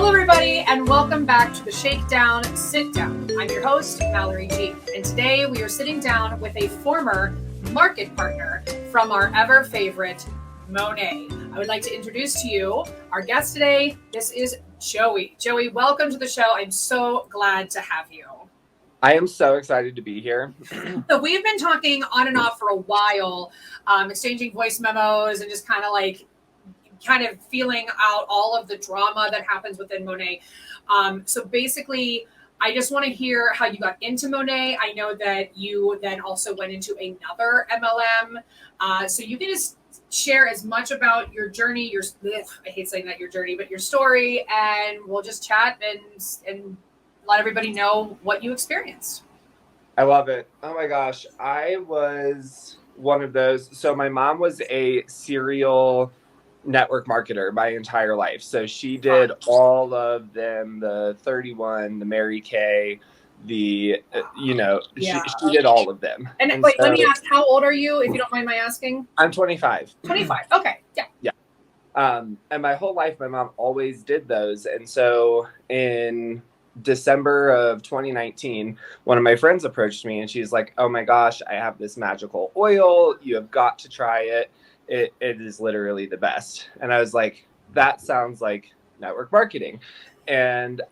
Hello, everybody, and welcome back to the Shakedown Sit Down. I'm your host, Mallory G. And today we are sitting down with a former market partner from our ever favorite Monet. I would like to introduce to you our guest today. This is Joey. Joey, welcome to the show. I'm so glad to have you. I am so excited to be here. So we've been talking on and off for a while, exchanging voice memos and just kind of feeling out all of the drama that happens within Monet. So basically, I just want to hear how you got into Monet. I know that you then also went into another MLM. So you can just share as much about your journey, I hate saying that, your journey, but your story, and we'll just chat and let everybody know what you experienced. I love it. Oh my gosh. I was one of those. So my mom was a serial network marketer my entire life. So she did all of them, the 31, the Mary Kay, she did all of them. And wait, let me ask, how old are you, if you don't mind my asking? I'm 25. 25. Okay. Yeah. Yeah. And my whole life, my mom always did those. And so in December of 2019, one of my friends approached me and she's like, oh my gosh, I have this magical oil. You have got to try it. It is literally the best. And I was like, that sounds like network marketing. And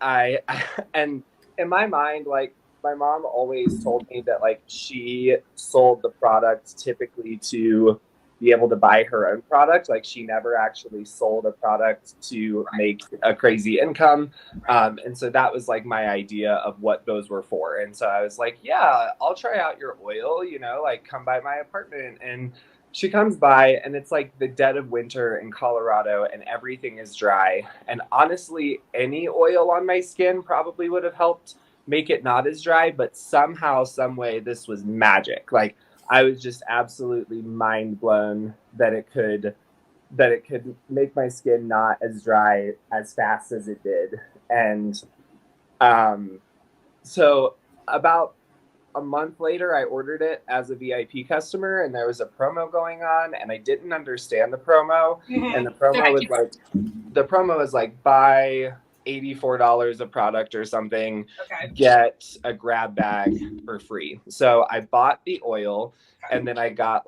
and in my mind, like, my mom always told me that, like, she sold the product typically to be able to buy her own product. Like, she never actually sold a product to make a crazy income. And so that was like my idea of what those were for. And so I was like, yeah, I'll try out your oil, like, come by my apartment. And she comes by and it's like the dead of winter in Colorado and everything is dry. And honestly, any oil on my skin probably would have helped make it not as dry, but somehow, some way, this was magic. Like, I was just absolutely mind blown that it could make my skin not as dry as fast as it did. And so about a month later, I ordered it as a VIP customer, and there was a promo going on, and I didn't understand the promo. Mm-hmm. And the promo was like buy $84 a product or something, get a grab bag for free. So I bought the oil, and then I got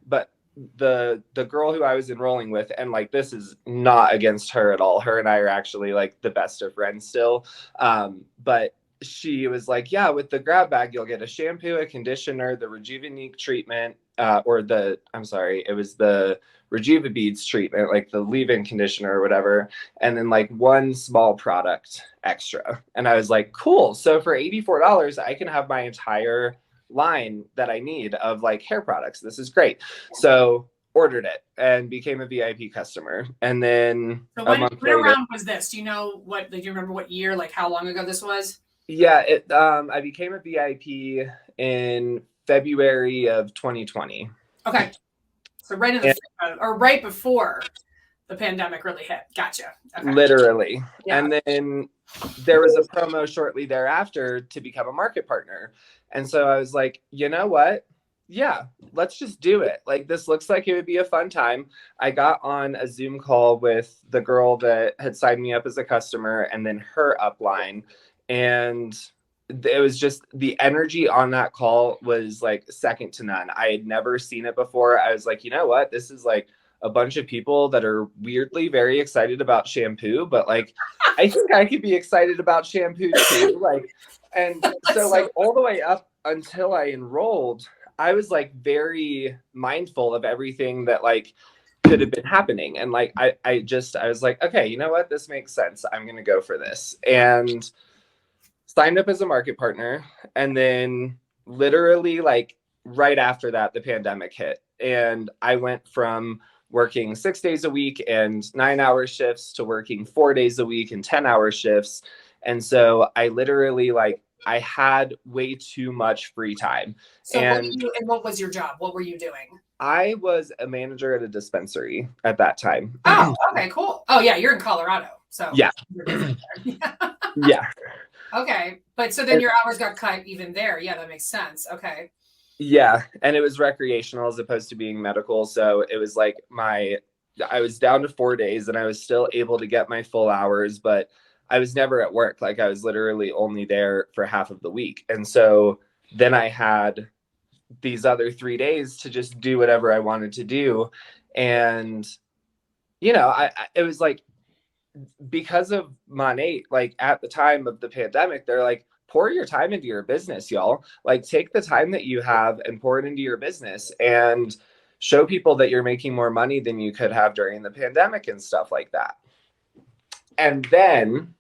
but the girl who I was enrolling with, and like, this is not against her at all. Her and I are actually like the best of friends still. But she was like, yeah, with the grab bag, you'll get a shampoo, a conditioner, the Rejuvenate treatment, it was the Rejuva Beads treatment, like the leave-in conditioner or whatever, and then like one small product extra. And I was like, cool. So for $84, I can have my entire line that I need of like hair products. This is great. So ordered it and became a VIP customer. And then when around was this? Do you remember what year, like how long ago this was? Yeah, I became a VIP in February of 2020. Okay. So right before the pandemic really hit. Gotcha. Okay. Literally. Yeah. And then there was a promo shortly thereafter to become a market partner. And so I was like, you know what? Yeah, let's just do it. Like, this looks like it would be a fun time. I got on a Zoom call with the girl that had signed me up as a customer and then her upline. And it was just, the energy on that call was like second to none. I had never seen it before. I was like, you know what? This is like a bunch of people that are weirdly very excited about shampoo, but like, I think I could be excited about shampoo too. Like, and so like all the way up until I enrolled, I was like very mindful of everything that like could have been happening. And like, I was like, okay, you know what? This makes sense. I'm going to go for this. And signed up as a market partner. And then literally like right after that, the pandemic hit. And I went from working 6 days a week and 9-hour shifts to working 4 days a week and 10-hour shifts. And so I literally I had way too much free time. So what was your job? What were you doing? I was a manager at a dispensary at that time. Oh, okay, cool. Oh yeah, you're in Colorado. So yeah. Yeah. Okay. But so then your hours got cut even there. Yeah, that makes sense. Okay. Yeah. And it was recreational as opposed to being medical. So it was like I was down to 4 days and I was still able to get my full hours, but I was never at work. Like I was literally only there for half of the week. And so then I had these other 3 days to just do whatever I wanted to do. And, you know, it was like, because of Monat, like at the time of the pandemic, they're like, pour your time into your business, y'all. Like take the time that you have and pour it into your business and show people that you're making more money than you could have during the pandemic and stuff like that. And then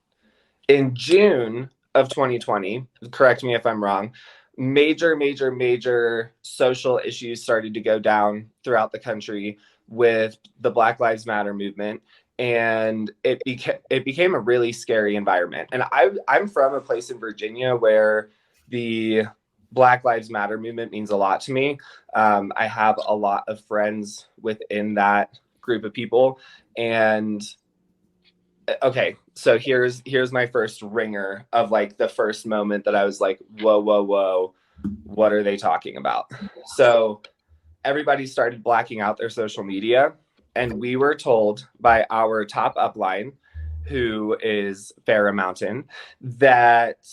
in June of 2020, correct me if I'm wrong, major social issues started to go down throughout the country with the Black Lives Matter movement. And it became a really scary environment. And I'm from a place in Virginia where the Black Lives Matter movement means a lot to me. I have a lot of friends within that group of people. And okay, so here's my first ringer of like the first moment that I was like, whoa, what are they talking about? So everybody started blacking out their social media, and we were told by our top upline, who is Farrah Mountain, that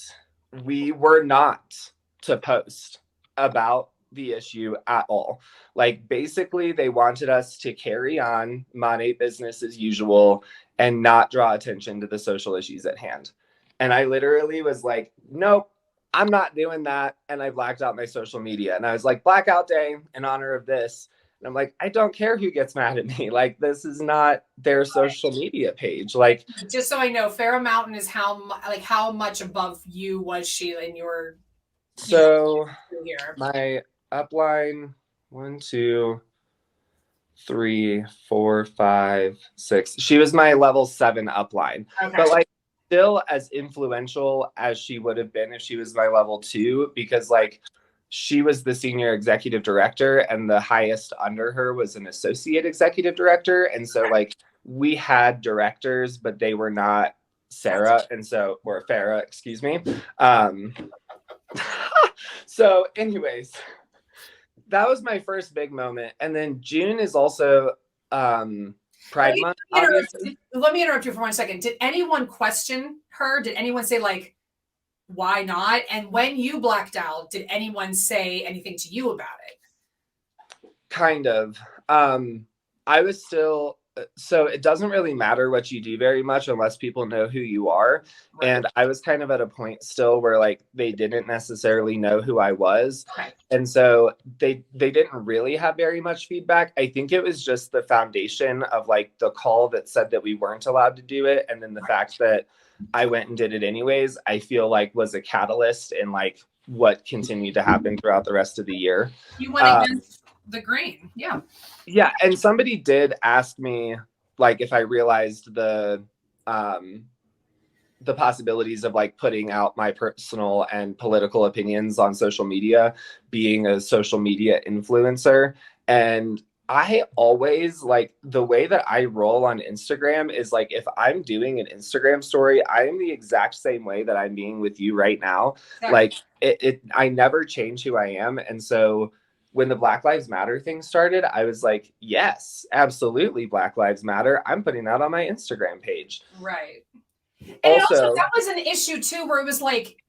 we were not to post about the issue at all. Like basically they wanted us to carry on Monat business as usual and not draw attention to the social issues at hand. And I literally was like, nope, I'm not doing that. And I blacked out my social media. And I was like, blackout day in honor of this. And I'm like, I don't care who gets mad at me. Like, this is not their social media page. Like, just so I know, Farrah Mountain is how much above you was she in your? So here. My upline, 1, 2, 3, 4, 5, 6. She was my level 7 upline. Okay. But like still as influential as she would have been if she was my level 2, because like she was the senior executive director and the highest under her was an associate executive director. And so like we had directors, but they were not Sarah. And so, or Farrah, excuse me. So anyways, that was my first big moment. And then June is also Pride Month, obviously. Let me interrupt you for 1 second. Did anyone question her? Did anyone say like, why not? And when you blacked out, did anyone say anything to you about it? Kind of. I was still, so it doesn't really matter what you do very much unless people know who you are. Right. And I was kind of at a point still where like they didn't necessarily know who I was. Right. And so they didn't really have very much feedback. I think it was just the foundation of like the call that said that we weren't allowed to do it. And then the fact that I went and did it anyways, I feel like was a catalyst in like what continued to happen throughout the rest of the year. You went against the grain. Yeah. Yeah. And somebody did ask me like if I realized the possibilities of like putting out my personal and political opinions on social media, being a social media influencer. And I always like the way that I roll on Instagram is like, if I'm doing an Instagram story, I am the exact same way that I'm being with you right now. Yeah. Like I never change who I am. And so when the Black Lives Matter thing started, I was like, yes, absolutely. Black Lives Matter. I'm putting that on my Instagram page. Right. And also that was an issue too, where it was like,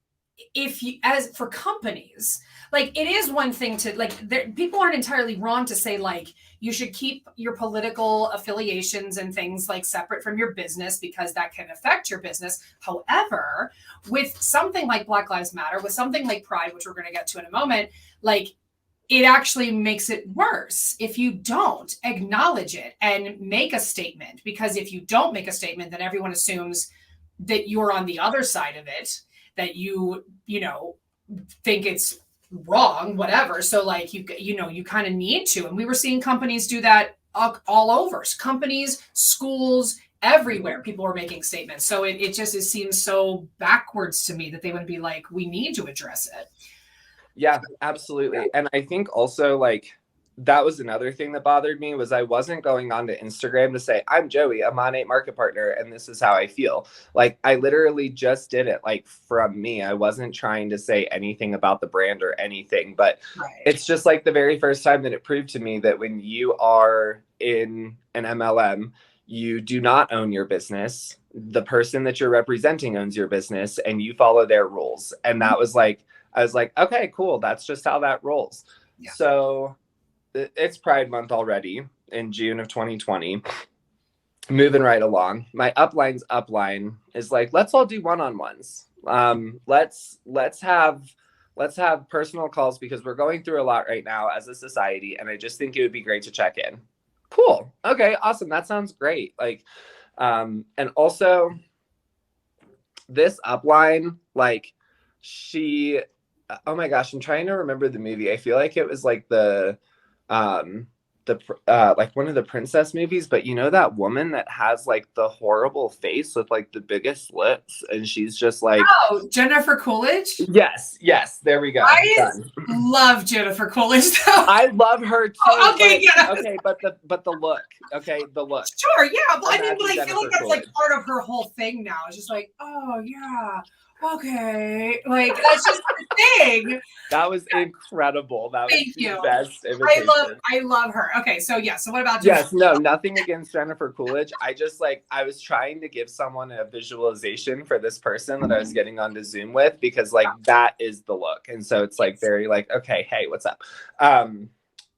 if you, as for companies, like it is one thing to like, people aren't entirely wrong to say like, you should keep your political affiliations and things like separate from your business because that can affect your business. However, with something like Black Lives Matter, with something like Pride, which we're going to get to in a moment, like it actually makes it worse if you don't acknowledge it and make a statement, because if you don't make a statement, then everyone assumes that you're on the other side of it, that you think it's wrong, whatever. So like, you kind of need to, and we were seeing companies do that all over. Companies, schools, everywhere, people were making statements. So it seems so backwards to me that they would be like, we need to address it. Yeah, absolutely. And I think also like that was another thing that bothered me was I wasn't going on to Instagram to say, I'm Joey, a Monat Market Partner, and this is how I feel. Like I literally just did it like from me. I wasn't trying to say anything about the brand or anything, but It's just like the very first time that it proved to me that when you are in an MLM, you do not own your business. the person that you're representing owns your business and you follow their rules. And that was like, I was like, okay, cool. That's just how that rolls. Yeah. So it's Pride Month already in June of 2020. Moving right along. My upline's upline is like, let's all do one-on-ones. Let's have personal calls because we're going through a lot right now as a society. And I just think it would be great to check in. Cool. Okay, awesome. That sounds great. Like, and also this upline, like she, oh my gosh, I'm trying to remember the movie. I feel like it was like like one of the princess movies, but you know that woman that has like the horrible face with like the biggest lips, and she's just like, oh, Jennifer Coolidge. Yes, there we go. I Done. love Jennifer Coolidge though. I love her too. Oh, okay, but the look. Okay, the look. Sure, yeah. But I mean, but I Jennifer feel like that's Coolidge. like part of her whole thing now. It's just like, oh yeah, okay, like that's just the thing. That was incredible. That Thank was the you. best invitation. I love her. Okay, so yeah. So what about Yes, no, nothing against Jennifer Coolidge. I just like, I was trying to give someone a visualization for this person that I was getting onto Zoom with, because like that is the look. And so it's like very like, okay, hey, what's up? And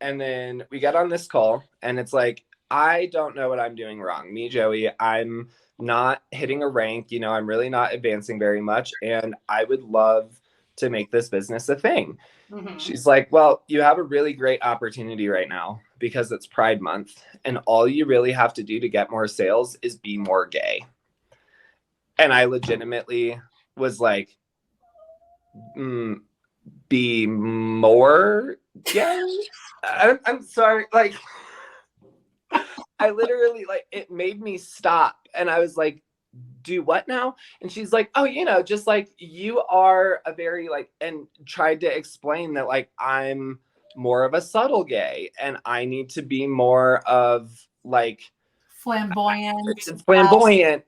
then we get on this call and it's like, I don't know what I'm doing wrong. Me, Joey, I'm not hitting a rank. You know, I'm really not advancing very much. And I would love to make this business a thing. Mm-hmm. She's like, well, you have a really great opportunity right now because it's Pride Month. And all you really have to do to get more sales is be more gay. And I legitimately was like, be more gay? I'm sorry. Like, I literally, like, it made me stop. And I was like, do what now? And she's like, oh, you know, just like you are a very like, and tried to explain that like I'm more of a subtle gay and I need to be more of like flamboyant,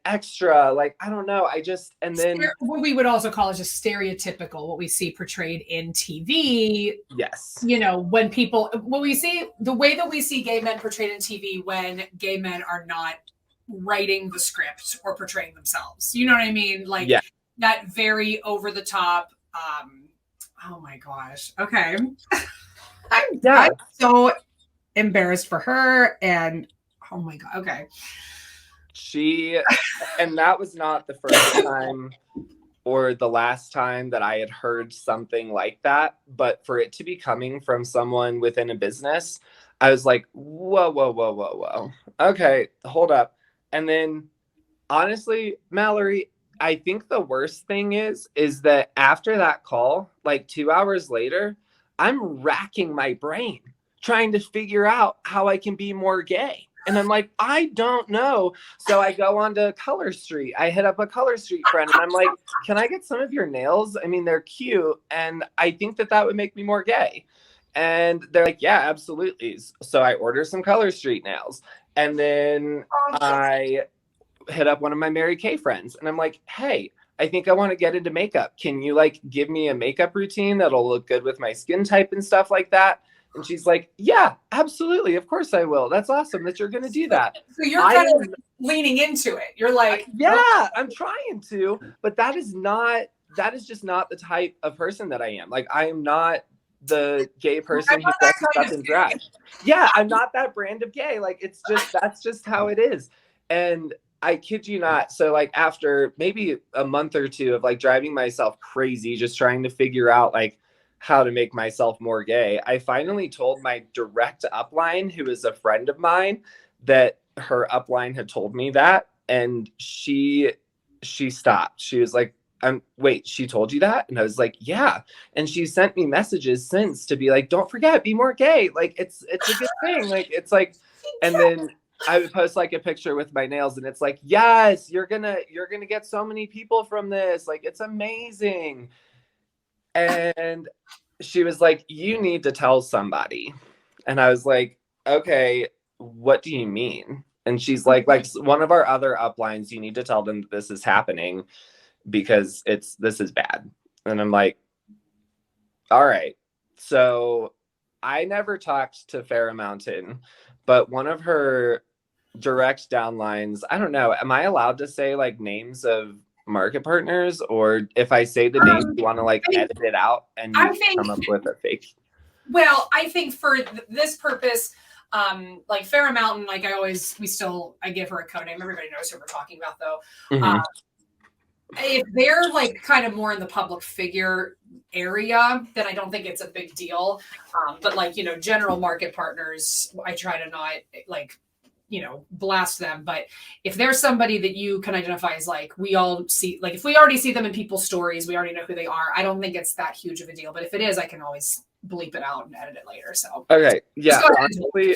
extra, like, I don't know. I just, and then what we would also call is just stereotypical, what we see portrayed in TV. Yes. You know, when we see the way that we see gay men portrayed in TV when gay men are not writing the script or portraying themselves. You know what I mean? Like that very over the top. Oh my gosh. Okay. I'm so embarrassed for her. And oh my God. Okay. And that was not the first time or the last time that I had heard something like that. But for it to be coming from someone within a business, I was like, whoa. Okay, hold up. And then honestly, Mallory, I think the worst thing is that after that call, like 2 hours later, I'm racking my brain trying to figure out how I can be more gay. And I'm like, I don't know. So I go on to Color Street. I hit up a Color Street friend and I'm like, can I get some of your nails? I mean, they're cute. And I think that would make me more gay. And they're like, yeah, absolutely. So I order some Color Street nails. And then I hit up one of my Mary Kay friends and I'm like, hey, I think I want to get into makeup. Can you like give me a makeup routine that'll look good with my skin type and stuff like that? And she's like, yeah, absolutely. Of course I will. That's awesome that you're going to do that. So you're kind of leaning into it. You're like, yeah, I'm trying to, but that is just not the type of person that I am. Like, I am not the gay person who dresses up in drag. Yeah, I'm not that brand of gay. Like, that's just how it is. And I kid you not. So like after maybe a month or two of like driving myself crazy, just trying to figure out like how to make myself more gay, I finally told my direct upline, who is a friend of mine, that her upline had told me that. And she stopped. She was like, wait, she told you that? And I was like, yeah. And she sent me messages since to be like, don't forget, be more gay. Like, it's a good thing. Like, it's like, and then I would post like a picture with my nails and it's like, yes, you're gonna get so many people from this. Like, it's amazing. And she was like, you need to tell somebody. And I was like, okay, what do you mean? And she's like one of our other uplines, you need to tell them this is happening because this is bad. And I'm like, all right. So I never talked to Farrah Mountain, but one of her direct downlines. I don't know. Am I allowed to say like names of market partners, or if I say the name, you want to like edit it out and you come up with a fake? Well, I think for this purpose, like Farrah Mountain, like I give her a code name. Everybody knows who we're talking about, though. Mm-hmm. If they're like kind of more in the public figure area, then I don't think it's a big deal. But like, general market partners, I try to not like, blast them. But if there's somebody that you can identify as like, we all see, like if we already see them in people's stories, we already know who they are. I don't think it's that huge of a deal. But if it is, I can always bleep it out and edit it later. So okay, yeah. Honestly,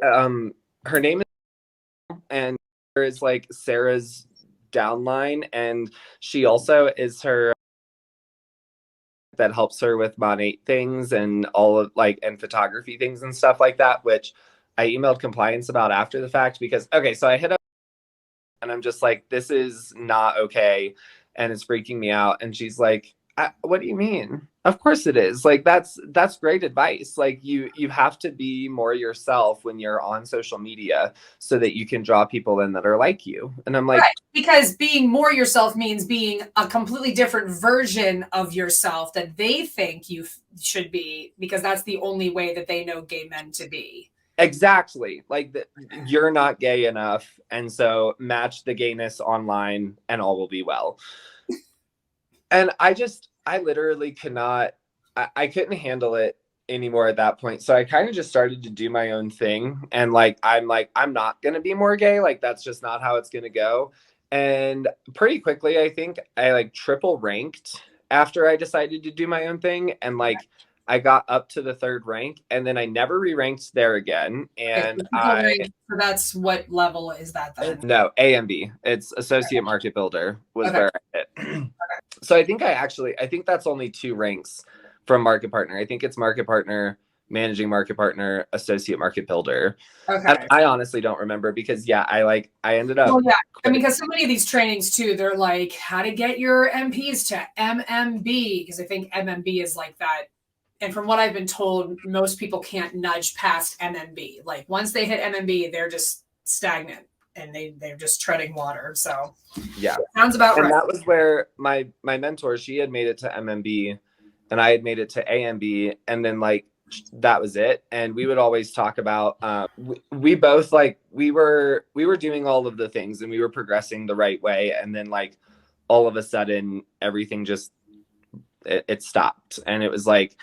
her name is, and there is like Sarah's downline, and she also is her that helps her with Monat things and all of like and photography things and stuff like that, which I emailed compliance about after the fact because so I hit up and I'm just like, this is not okay and it's freaking me out, and she's like, what do you mean? Of course it is. Like that's great advice. Like you have to be more yourself when you're on social media so that you can draw people in that are like you. And I'm like, right. Because being more yourself means being a completely different version of yourself that they think you should be, because that's the only way that they know gay men to be. Exactly. Like you're not gay enough, and so match the gayness online and all will be well. And I literally could not, I couldn't handle it anymore at that point. So I kind of just started to do my own thing. And I'm not going to be more gay. Like, that's just not how it's going to go. And pretty quickly, I think I like triple ranked after I decided to do my own thing. And like, I got up to the 3rd rank, and then I never re-ranked there again. And so that's what level is that then? No, A and B. It's associate market builder was where I hit. So I think that's only 2 ranks from market partner. I think it's market partner, managing market partner, associate market builder. Okay. I honestly don't remember because I ended up. Well, yeah. I mean, because so many of these trainings too, they're like how to get your MPs to MMB, because I think MMB is like that. And from what I've been told, most people can't nudge past MMB. Like once they hit MMB, they're just stagnant and they're just treading water. So yeah, sounds about right. And that was where my mentor, she had made it to MMB and I had made it to AMB, and then like that was it. And we would always talk about we both like we were doing all of the things and we were progressing the right way, and then like all of a sudden everything just it stopped, and it was like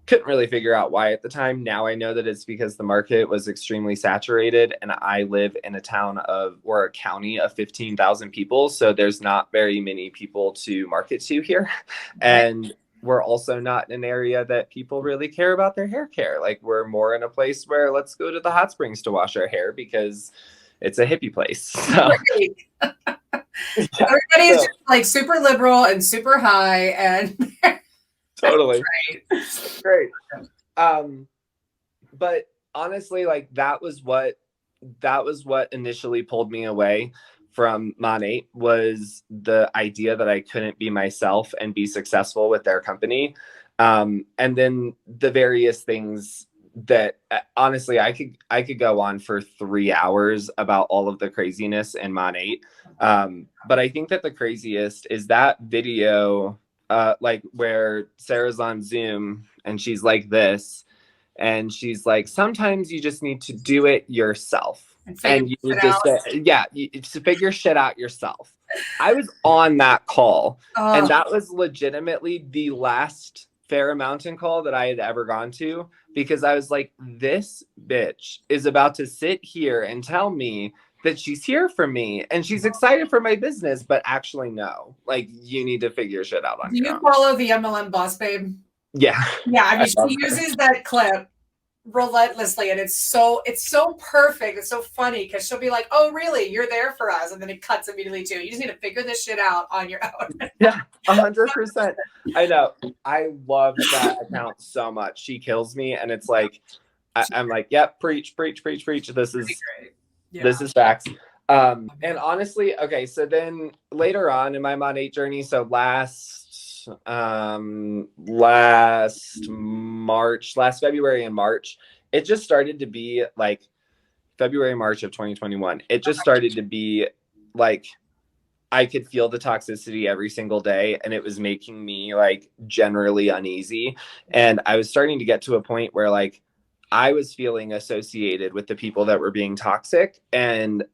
couldn't really figure out why at the time. Now I know that it's because the market was extremely saturated, and I live in a county of 15,000 people, so there's not very many people to market to here. And we're also not in an area that people really care about their hair care. Like we're more in a place where let's go to the hot springs to wash our hair because it's a hippie place. So. Everybody is just like super liberal and super high and totally great. But honestly, like that was what initially pulled me away from Monat, was the idea that I couldn't be myself and be successful with their company. And then the various things that honestly I could go on for 3 hours about all of the craziness in Monat. But I think that the craziest is that video like where Sarah's on Zoom and she's like this, and she's like, sometimes you just need to do it yourself. And you just to figure shit out yourself. I was on that call, and that was legitimately the last Farrah Mountain call that I had ever gone to, because I was like, this bitch is about to sit here and tell me that she's here for me and she's excited for my business, but actually no, like you need to figure shit out on your own. Do you follow the MLM Boss Babe? Yeah. Yeah, I mean, she uses that clip relentlessly, and it's so perfect. It's so funny because she'll be like, oh really, you're there for us, and then it cuts immediately to you just need to figure this shit out on your own. Yeah, 100%. I know. I love that account so much. She kills me, and it's like I'm like, yep, preach. This is facts. And honestly, okay, so then later on in my Monat journey, so last February and March, it just started to be like February, March of 2021, it just started to be like, I could feel the toxicity every single day, and it was making me like generally uneasy. And I was starting to get to a point where like I was feeling associated with the people that were being toxic, and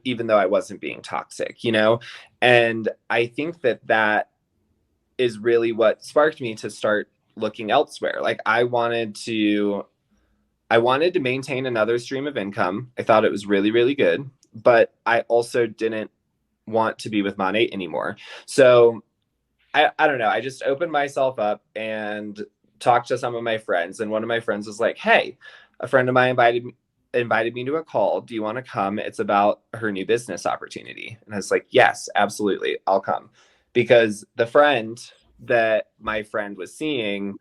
even though I wasn't being toxic, you know. And I think that is really what sparked me to start looking elsewhere. Like I wanted to maintain another stream of income. I thought it was really, really good, but I also didn't want to be with Monat anymore. So I don't know. I just opened myself up and talked to some of my friends. And one of my friends was like, hey, a friend of mine invited me to a call. Do you want to come? It's about her new business opportunity. And I was like, yes, absolutely. I'll come. Because the friend that my friend was seeing,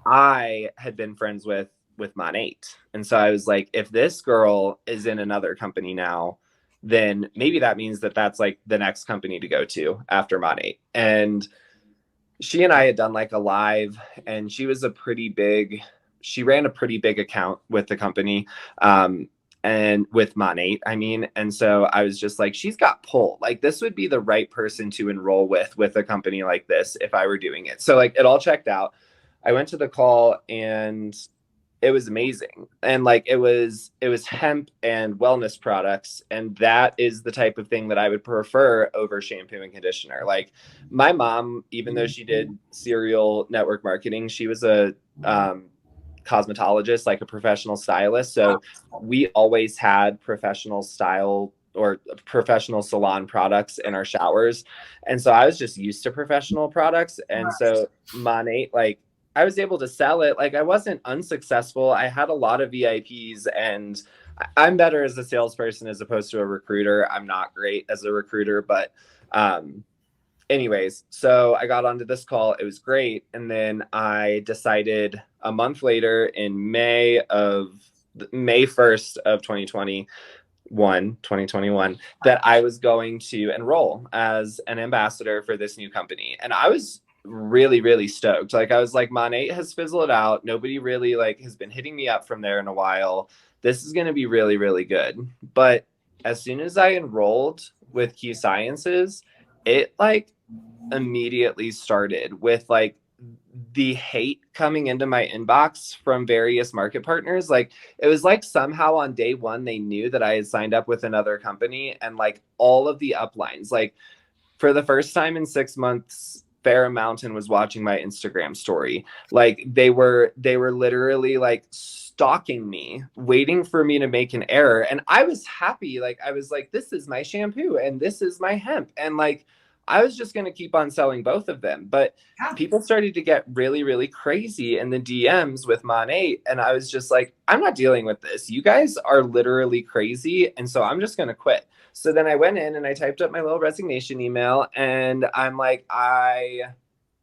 I had been friends with Monat. And so I was like, if this girl is in another company now, then maybe that means that that's like the next company to go to after Monat. And she and I had done like a live, and she ran a pretty big account with the company. And with Monat, I mean, and so I was just like, she's got pull. Like, this would be the right person to enroll with a company like this if I were doing it. So like, it all checked out. I went to the call, and it was amazing. And like, it was hemp and wellness products. And that is the type of thing that I would prefer over shampoo and conditioner. Like, my mom, even though she did serial network marketing, she was a cosmetologist, like a professional stylist. So we always had professional style or professional salon products in our showers. And so I was just used to professional products. And so Monat, like, I was able to sell it. Like, I wasn't unsuccessful. I had a lot of VIPs, and I'm better as a salesperson as opposed to a recruiter. I'm not great as a recruiter, but anyways, so I got onto this call. It was great. And then I decided a month later in May 1st of 2021, that I was going to enroll as an ambassador for this new company. And I was really, really stoked. Like, I was like, Monat has fizzled out. Nobody really like has been hitting me up from there in a while. This is going to be really, really good. But as soon as I enrolled with Q Sciences, it like immediately started with like the hate coming into my inbox from various market partners. Like, it was like somehow on day one, they knew that I had signed up with another company, and like all of the uplines, like for the first time in 6 months, Farrah Mountain was watching my Instagram story. Like, they were literally like stalking me, waiting for me to make an error. And I was happy. Like, I was like, this is my shampoo and this is my hemp. And like, I was just going to keep on selling both of them. But people started to get really, really crazy in the DMs with Monat. And I was just like, I'm not dealing with this. You guys are literally crazy. And so I'm just going to quit. So then I went in and I typed up my little resignation email, and I'm like, I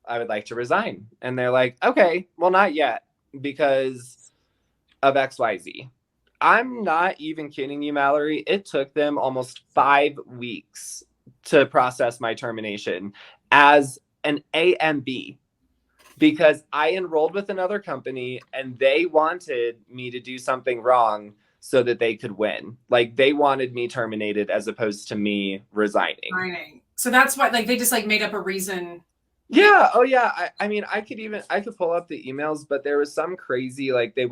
would like to resign. And they're like, okay, well, not yet because of XYZ. I'm not even kidding you, Mallory. It took them almost 5 weeks to process my termination as an AMB, because I enrolled with another company and they wanted me to do something wrong so that they could win. Like, they wanted me terminated as opposed to me resigning. So that's why, like, they just like made up a reason. Yeah. Oh yeah. I mean, I could pull up the emails, but there was some crazy, like, they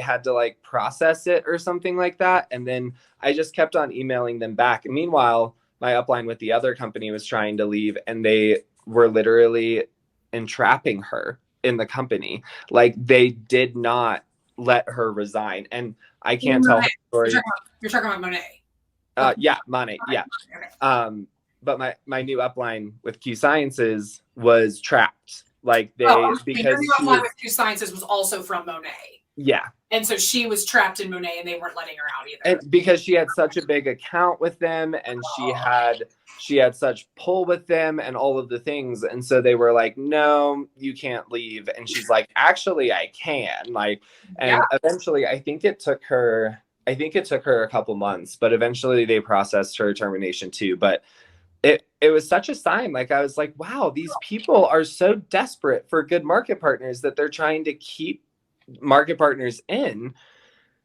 had to like process it or something like that. And then I just kept on emailing them back. And meanwhile, my upline with the other company was trying to leave, and they were literally entrapping her in the company. Like, they did not let her resign. And I can't tell her story. You're talking about Monat. Yeah, Monat. Yeah. Okay. But my new upline with Q Sciences was trapped. Like, because your new upline with Q Sciences was also from Monat. Yeah. And so she was trapped in Monat, and they weren't letting her out either. And because she had such a big account with them, and she had such pull with them and all of the things. And so they were like, no, you can't leave. And she's like, actually, I can. Like, and eventually I think it took her a couple months, but eventually they processed her termination too. But it was such a sign. Like, I was like, wow, these people are so desperate for good market partners that they're trying to keep market partners in.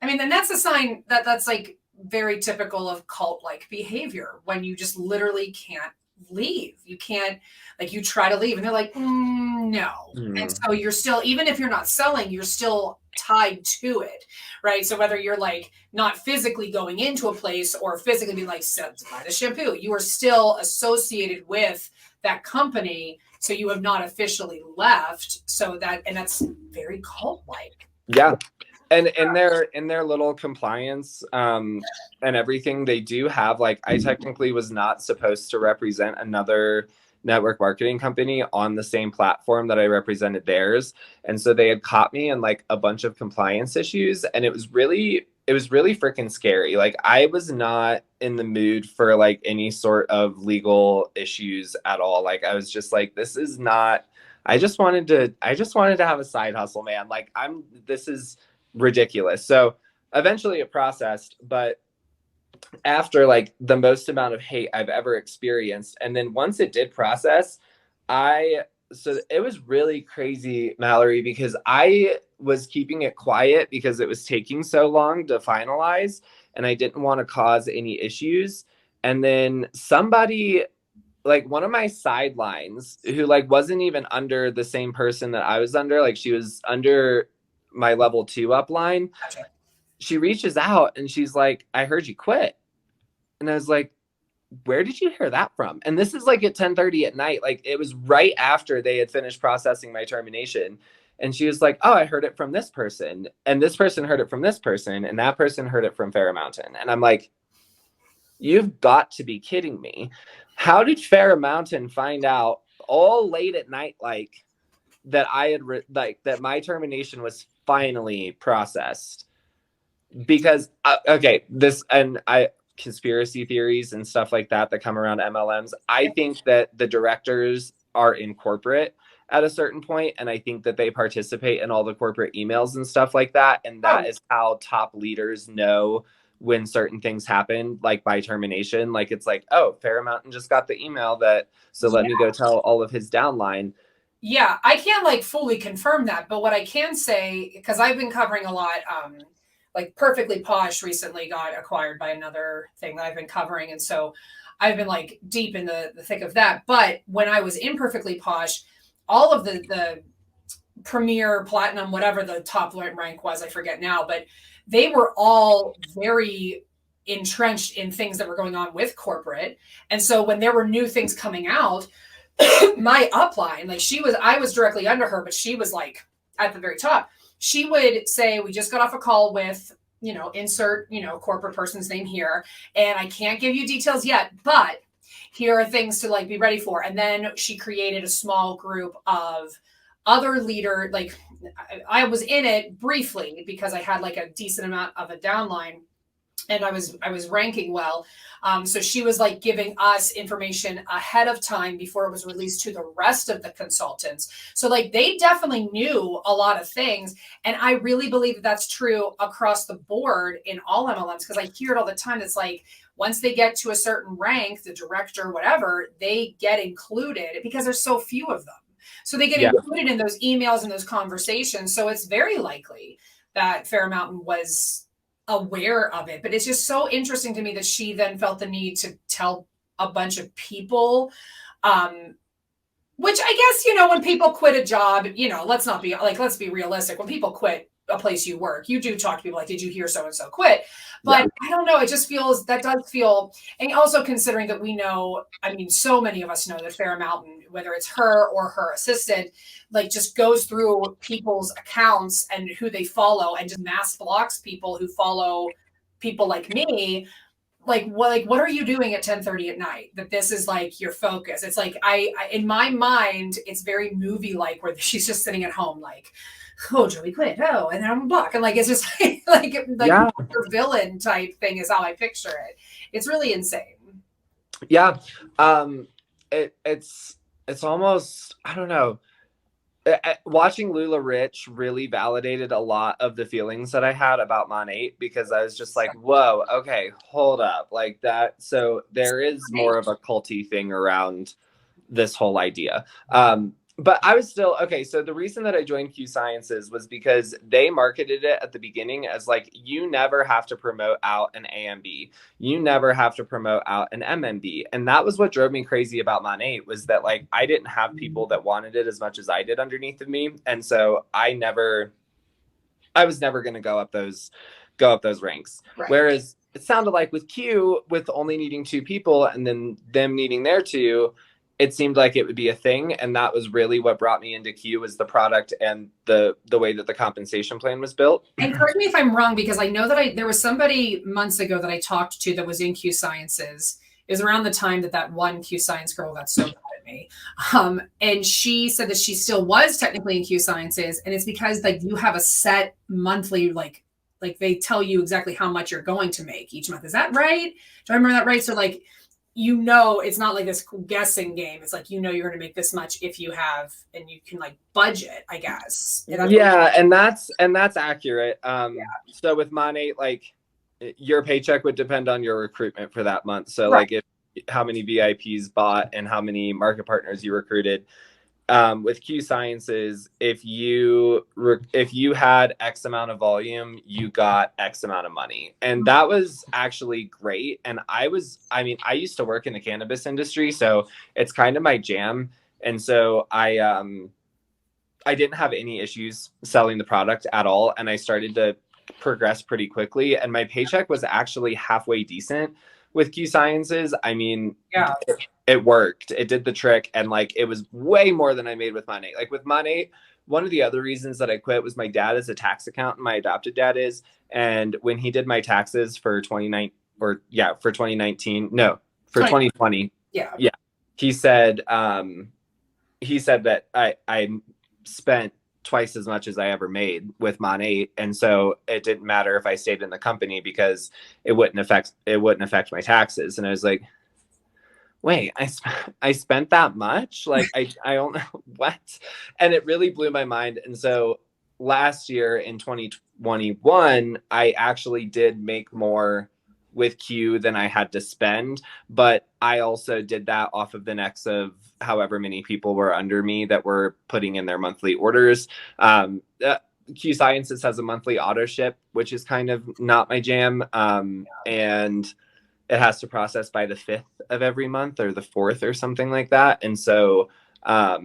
I mean, and that's a sign that that's like very typical of cult-like behavior when you just literally can't leave. You can't, like, you try to leave and they're like, no. And so you're still, even if you're not selling, you're still tied to it, right? So whether you're like not physically going into a place or physically being like, buy the shampoo, you are still associated with that company. So you have not officially left. So that, and that's very cult-like. Yeah. And in their little compliance and everything, they do have, like, I technically was not supposed to represent another network marketing company on the same platform that I represented theirs. And so they had caught me in like a bunch of compliance issues, and it was really freaking scary. Like, I was not in the mood for like any sort of legal issues at all. Like, I was just like, this is not, I just wanted to have a side hustle, man. Like, this is ridiculous. So eventually it processed, but after like the most amount of hate I've ever experienced, and then once it did process, so it was really crazy, Mallory, because I was keeping it quiet because it was taking so long to finalize, and I didn't want to cause any issues. And then somebody, like one of my sidelines, who like wasn't even under the same person that I was under, like she was under my level 2 upline. Gotcha. She reaches out and she's like, I heard you quit. And I was like, where did you hear that from? And this is like at 10:30 at night. Like, it was right after they had finished processing my termination. And she was like, oh, I heard it from this person. And this person heard it from this person. And that person heard it from Fair Mountain. And I'm like, you've got to be kidding me. How did Fair Mountain find out all late at night, like that I had that my termination was finally processed? Because conspiracy theories and stuff like that come around MLMs. I think that the directors are in corporate at a certain point, and I think that they participate in all the corporate emails and stuff like that. And that is how top leaders know when certain things happen, like by termination. Like, it's like, oh, Fair Mountain just got the email let me go tell all of his downline. Yeah, I can't like fully confirm that, but what I can say, because I've been covering a lot, like Perfectly Posh recently got acquired by another thing that I've been covering. And so I've been like deep in the thick of that. But when I was in Perfectly Posh, all of the premier, platinum, whatever the top rank was, I forget now, but they were all very entrenched in things that were going on with corporate. And so when there were new things coming out, my upline, like I was directly under her, but she was like at the very top. She would say, we just got off a call with, insert, corporate person's name here. And I can't give you details yet, but here are things to like be ready for. And then she created a small group of other leader. Like, I was in it briefly because I had like a decent amount of a downline and I was ranking well. So she was like giving us information ahead of time before it was released to the rest of the consultants. So like they definitely knew a lot of things. And I really believe that that's true across the board in all MLMs, because I hear it all the time. It's like, once they get to a certain rank, the director, whatever, they get included because there's so few of them. So they get included in those emails and those conversations. So it's very likely that Fair Mountain was aware of it, but it's just so interesting to me that she then felt the need to tell a bunch of people, which I guess, when people quit a job, let's be realistic. When people quit a place you work, you do talk to people like, did you hear so-and-so quit? But I don't know. It just feels, that does feel, and also considering that we know, I mean, so many of us know that Fair Mountain, whether it's her or her assistant, like just goes through people's accounts and who they follow and just mass blocks people who follow people like me. Like what are you doing at 10:30 at night? That this is like your focus. It's like, I in my mind, it's very movie-like where she's just sitting at home like, oh, Joey quit. Oh, and then I'm a block. And like, it's just like your villain type thing is how I picture it. It's really insane. Yeah. It's almost, I don't know. Watching Lula Rich really validated a lot of the feelings that I had about Monat, because I was just like, whoa, okay, hold up. Like that. So there is more of a culty thing around this whole idea. but I was still okay. So the reason that I joined Q Sciences was because they marketed it at the beginning as like, you never have to promote out an AMB. You never have to promote out an MMB. And that was what drove me crazy about Monat, was that like, I didn't have people that wanted it as much as I did underneath of me. And so I was never going to go up those ranks. Right. Whereas it sounded like with Q, with only needing 2 people and then them needing their 2, it seemed like it would be a thing. And that was really what brought me into Q, was the product and the way that the compensation plan was built. And correct me if I'm wrong, because I know that there was somebody months ago that I talked to that was in Q Sciences. It was around the time that one Q Science girl got so mad at me. And she said that she still was technically in Q Sciences. And it's because like you have a set monthly, like they tell you exactly how much you're going to make each month. Is that right? Do I remember that right? So like, it's not like this guessing game. It's like, you're going to make this much if you have, and you can like budget, I guess. Yeah. And that's accurate. So with Monat, like your paycheck would depend on your recruitment for that month. So right. Like how many VIPs bought and how many market partners you recruited. With Q Sciences, if you had X amount of volume, you got X amount of money. And that was actually great. And I used to work in the cannabis industry, so it's kind of my jam. And so I didn't have any issues selling the product at all. And I started to progress pretty quickly. And my paycheck was actually halfway decent with Q Sciences. I mean, yeah. It worked. It did the trick. And like, it was way more than I made with Monat. Like with Monat, one of the other reasons that I quit was my dad is a tax accountant. My adopted dad is. And when he did my taxes for 2020. Yeah. He said that I spent twice as much as I ever made with Monat. And so it didn't matter if I stayed in the company because it wouldn't affect my taxes. And I was like, wait, I spent that much? Like, I don't know what. And it really blew my mind. And so last year in 2021, I actually did make more with Q than I had to spend. But I also did that off of the necks of however many people were under me that were putting in their monthly orders. Q Sciences has a monthly auto ship, which is kind of not my jam. And it has to process by the 5th of every month or the 4th or something like that. And so that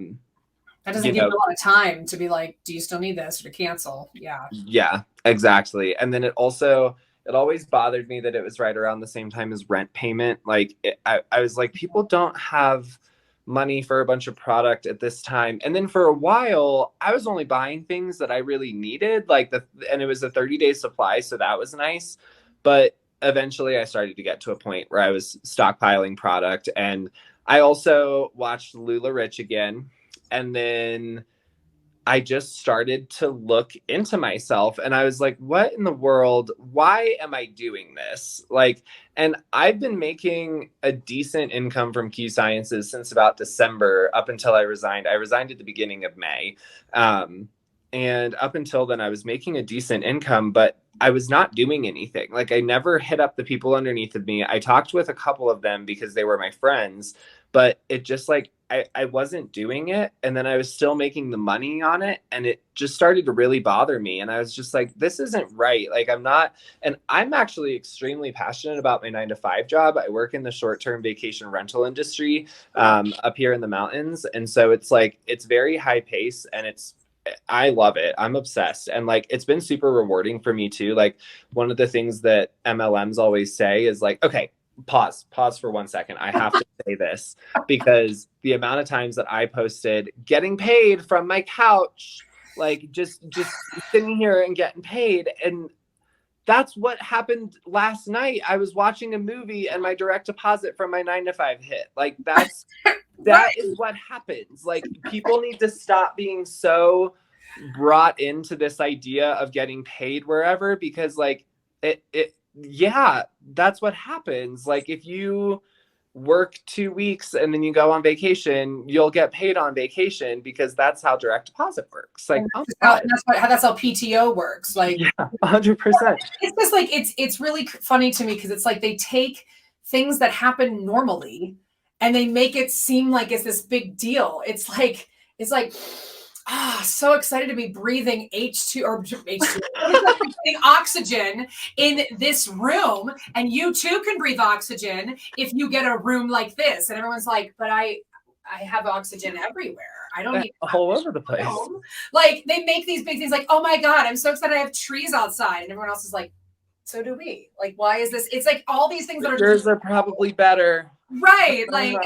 doesn't give you a lot of time to be like, do you still need this, or to cancel? Yeah, exactly. And then it always bothered me that it was right around the same time as rent payment. Like I was like, people don't have money for a bunch of product at this time. And then for a while I was only buying things that I really needed, and it was a 30-day supply. So that was nice. But eventually I started to get to a point where I was stockpiling product. And I also watched Lula Rich again. And then I just started to look into myself, and I was like, what in the world? Why am I doing this? Like, and I've been making a decent income from Q Sciences since about December, up until I resigned. I resigned at the beginning of May. And up until then, I was making a decent income, but I was not doing anything. Like, I never hit up the people underneath of me. I talked with a couple of them because they were my friends, but it just like, I wasn't doing it. And then I was still making the money on it. And it just started to really bother me. And I was just like, this isn't right. Like, I'm actually extremely passionate about my 9-to-5 job. I work in the short-term vacation rental industry up here in the mountains. And so it's like, it's very high pace, and I love it. I'm obsessed. And like, it's been super rewarding for me too. Like, one of the things that MLMs always say is like, okay, pause for 1 second. I have to say this, because the amount of times that I posted getting paid from my couch, like just sitting here and getting paid. And that's what happened last night. I was watching a movie and my direct deposit from my 9-to-5 hit. Like, that is what happens. Like, people need to stop being so brought into this idea of getting paid wherever, because like yeah, that's what happens. Like, if you work 2 weeks and then you go on vacation, you'll get paid on vacation, because that's how direct deposit works. Like, that's how PTO works. Like, yeah, 100%. It's just like, it's really funny to me, because it's like they take things that happen normally and they make it seem like it's this big deal. It's like It's like, so excited to be breathing H2 or H2, breathing oxygen in this room. And you too can breathe oxygen if you get a room like this. And everyone's like, but I have oxygen everywhere. I don't need all over the place. Like they make these big things like, oh my God, I'm so excited I have trees outside. And everyone else is like, so do we. Like, why is this? It's like all these things that are yours are probably better. Right. Like,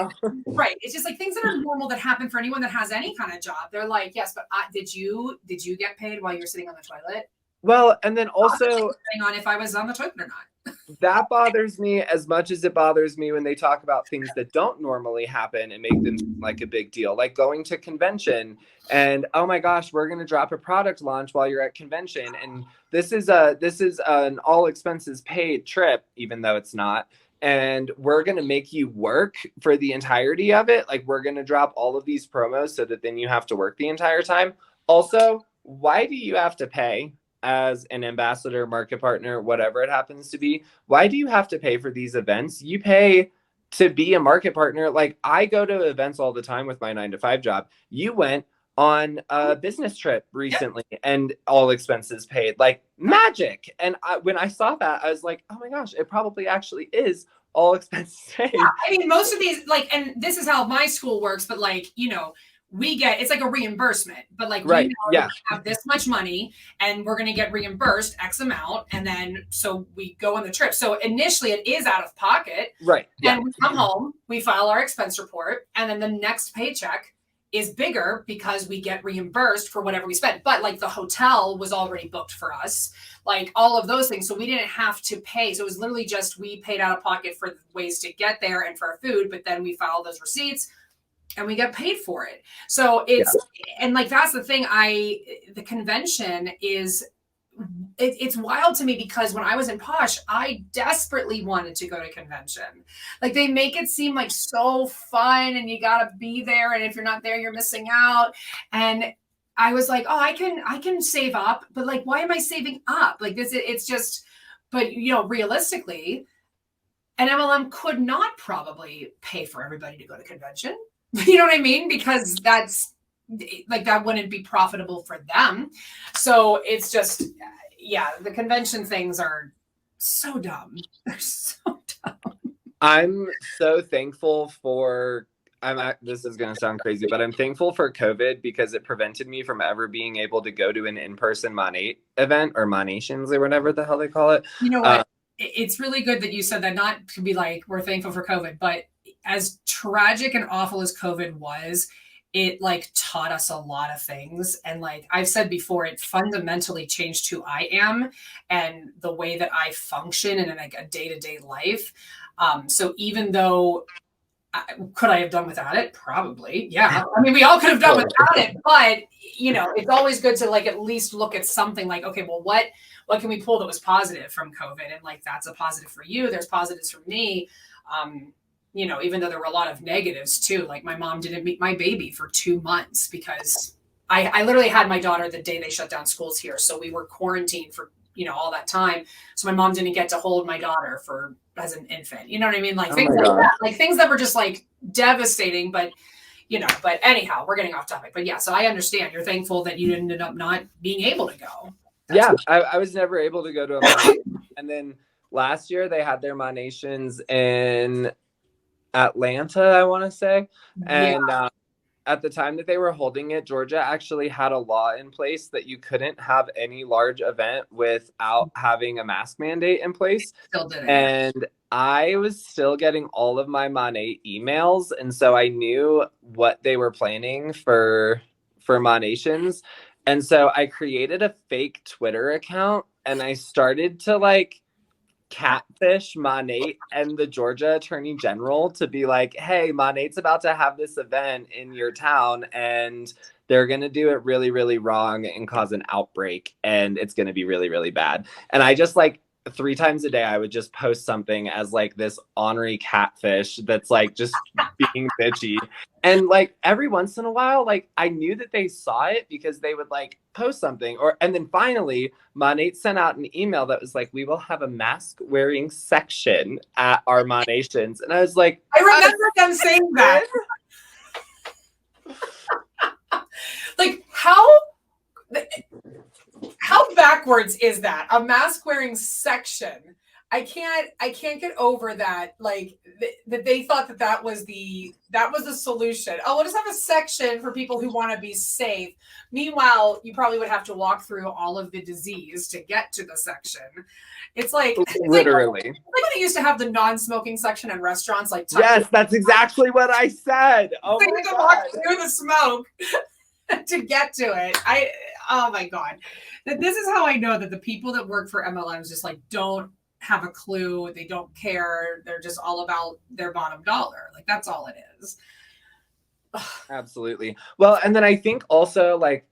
right. It's just like things that are normal that happen for anyone that has any kind of job. They're like, yes, but did you get paid while you're sitting on the toilet? Well, and then also depending on if I was on the toilet or not. That bothers me as much as it bothers me when they talk about things that don't normally happen and make them like a big deal, like going to convention and, oh my gosh, we're going to drop a product launch while you're at convention. And this is an all expenses paid trip, even though it's not. And we're going to make you work for the entirety of it. Like we're going to drop all of these promos so that then you have to work the entire time. Also, why do you have to pay as an ambassador, market partner, whatever it happens to be? Why do you have to pay for these events? You pay to be a market partner. Like I go to events all the time with my 9-to-5 job. You went on a business trip recently and all expenses paid, like magic. And when I saw that, I was like, oh my gosh, it probably actually is all expenses paid. Yeah, I mean, most of these, like, and this is how my school works, but like, you know, we get, it's like a reimbursement, but like, right, we have this much money and we're going to get reimbursed X amount. And then, so we go on the trip. So initially it is out of pocket. Right. And we come home, we file our expense report, and then the next paycheck is bigger because we get reimbursed for whatever we spent. But like the hotel was already booked for us, like all of those things. So we didn't have to pay. So it was literally just, we paid out of pocket for ways to get there and for our food, but then we file those receipts and we get paid for it. So it's, and like, that's the thing. The convention is, it's wild to me because when I was in Posh, I desperately wanted to go to convention. Like they make it seem like so fun and you got to be there. And if you're not there, you're missing out. And I was like, oh, I can save up, but like, why am I saving up? Like this, it's just, but you know, realistically, an MLM could not probably pay for everybody to go to convention. You know what I mean? Because that's like, that wouldn't be profitable for them. So it's just, yeah, the convention things are so dumb. They're so dumb. I'm so thankful for, this is going to sound crazy, but I'm thankful for COVID because it prevented me from ever being able to go to an in-person Monat event or Monations or whatever the hell they call it. You know what? It's really good that you said that, not to be like, we're thankful for COVID, but as tragic and awful as COVID was, it like taught us a lot of things. And like I've said before, it fundamentally changed who I am and the way that I function in like a day-to-day life. So even though, could I have done without it? Probably. Yeah. I mean, we all could have done without it, but you know, it's always good to like, at least look at something like, okay, well, what can we pull that was positive from COVID? And like, that's a positive for you. There's positives for me. You know, even though there were a lot of negatives too, like my mom didn't meet my baby for 2 months because I literally had my daughter the day they shut down schools here. So we were quarantined for, you know, all that time. So my mom didn't get to hold my daughter as an infant, you know what I mean? Like things like that, like things that were just like devastating, but you know, but anyhow, we're getting off topic, but yeah. So I understand you're thankful that you ended up not being able to go. I was never able to go to a and then last year they had their Monations in Atlanta, I want to say. And at the time that they were holding it, Georgia actually had a law in place that you couldn't have any large event without having a mask mandate in place. Still did it. And I was still getting all of my Monat emails. And so I knew what they were planning for Monations. And so I created a fake Twitter account and I started to like catfish Monat and the Georgia Attorney General to be like, hey, Monat's about to have this event in your town and they're going to do it really, really wrong and cause an outbreak and it's going to be really, really bad. And I just like 3 times a day, I would just post something as like this ornery catfish that's like just being bitchy. And like every once in a while, like I knew that they saw it because they would like post something and then finally Monat sent out an email that was like, we will have a mask wearing section at our Monations. And I was like, I remember them saying that. how backwards is that? A mask wearing section. I can't get over that. Like that they thought that was the solution. Oh, we'll just have a section for people who want to be safe. Meanwhile, you probably would have to walk through all of the disease to get to the section. It's like literally like when they used to have the non-smoking section in restaurants. Like yes, that's exactly what I said. Oh so my you have to God. walk through the smoke to get to it. Oh my God. This is how I know that the people that work for MLMs just like don't have a clue. They don't care. They're just all about their bottom dollar. Like that's all it is. Absolutely. Well, and then I think also like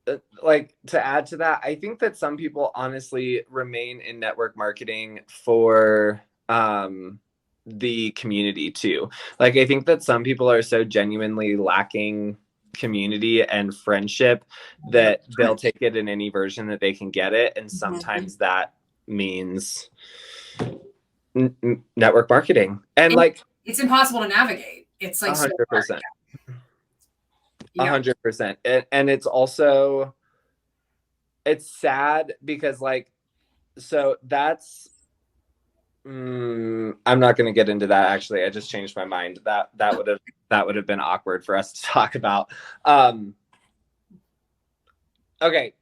to add to that, I think that some people honestly remain in network marketing for the community too. Like I think that some people are so genuinely lacking community and friendship that they'll take it in any version that they can get it, and sometimes that means network marketing, and like it's impossible to navigate. It's like 100%. 100%. And it's also, it's sad because like, so that's I'm not going to get into that. Actually, I just changed my mind. That would have been awkward for us to talk about. Okay,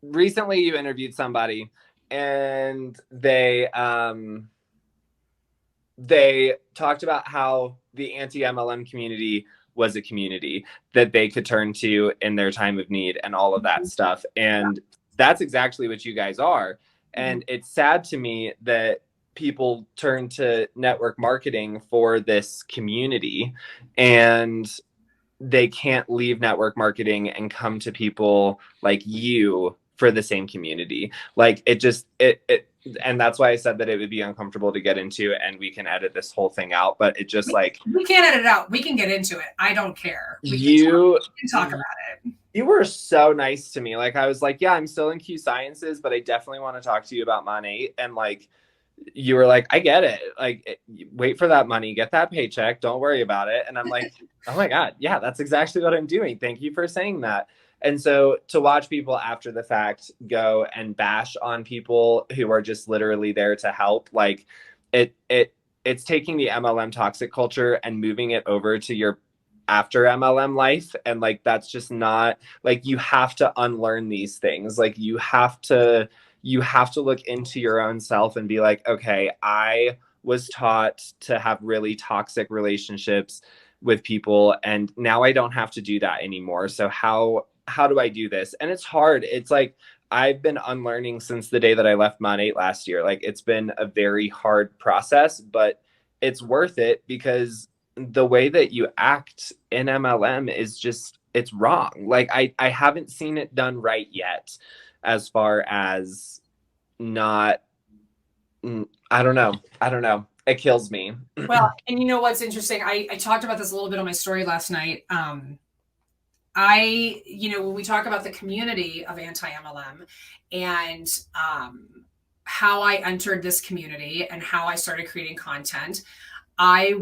recently you interviewed somebody and they talked about how the anti-MLM community was a community that they could turn to in their time of need and all of that stuff. And that's exactly what you guys are. And it's sad to me that people turn to network marketing for this community and they can't leave network marketing and come to people like you for the same community. Like it just, and that's why I said that it would be uncomfortable to get into, and we can edit this whole thing out, but it just we can't edit it out. We can get into it. I don't care. We can talk about it. You were so nice to me. Like I was like, yeah, I'm still in Q Sciences, but I definitely want to talk to you about Monat. And like, you were like, I get it. Like, wait for that money, get that paycheck. Don't worry about it. And I'm like, oh my God, yeah, that's exactly what I'm doing. Thank you for saying that. And so to watch people after the fact go and bash on people who are just literally there to help, like it's taking the MLM toxic culture and moving it over to your after MLM life. And like, that's just not like, you have to unlearn these things. Like you have to look into your own self and be like, okay, I was taught to have really toxic relationships with people, and now I don't have to do that anymore. So how do I do this? And it's hard. It's like, I've been unlearning since the day that I left Monat last year. Like it's been a very hard process, but it's worth it because the way that you act in MLM is just, it's wrong. Like I haven't seen it done right yet, as far as not, I don't know. It kills me. Well, and you know what's interesting? I talked about this a little bit on my story last night. When we talk about the community of anti-MLM and how I entered this community and how I started creating content, I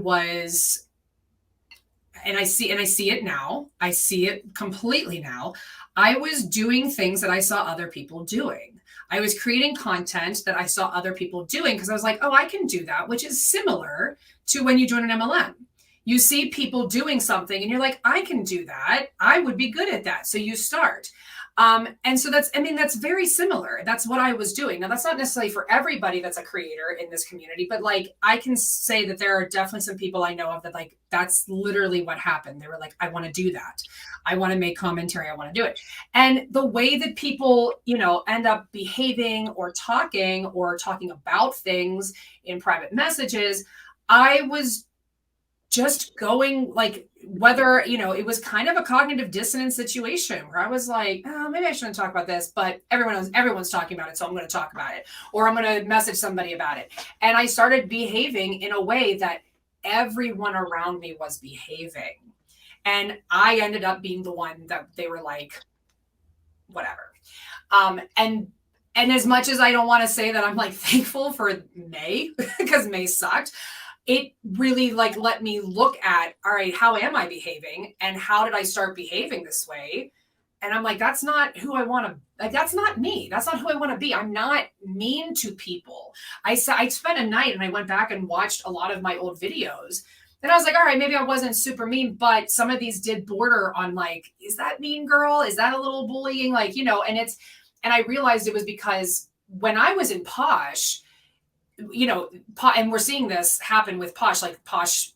see it now. I see it completely now. I was doing things that I saw other people doing. I was creating content that I saw other people doing because I was like, oh, I can do that, which is similar to when you join an MLM. You see people doing something and you're like, I can do that. I would be good at that. So you start. And so that's very similar. That's what I was doing. Now, that's not necessarily for everybody that's a creator in this community, but like, I can say that there are definitely some people I know of that like, that's literally what happened. They were like, I want to do that. I want to make commentary. I want to do it. And the way that people, end up behaving or talking about things in private messages, I was just going like, whether, it was kind of a cognitive dissonance situation where I was like, oh, maybe I shouldn't talk about this, but everyone's talking about it. So I'm going to talk about it, or I'm going to message somebody about it. And I started behaving in a way that everyone around me was behaving. And I ended up being the one that they were like, whatever. And as much as I don't want to say that I'm like thankful for May, because May sucked, it really like let me look at, all right, how am I behaving? And how did I start behaving this way? And I'm like, that's not who I want to, like, that's not me. That's not who I want to be. I'm not mean to people. I spent a night and I went back and watched a lot of my old videos. And I was like, all right, maybe I wasn't super mean, but some of these did border on like, is that mean girl? Is that a little bullying? Like, you know, and I realized it was because when I was in Posh, you know, and we're seeing this happen with Posh, like Posh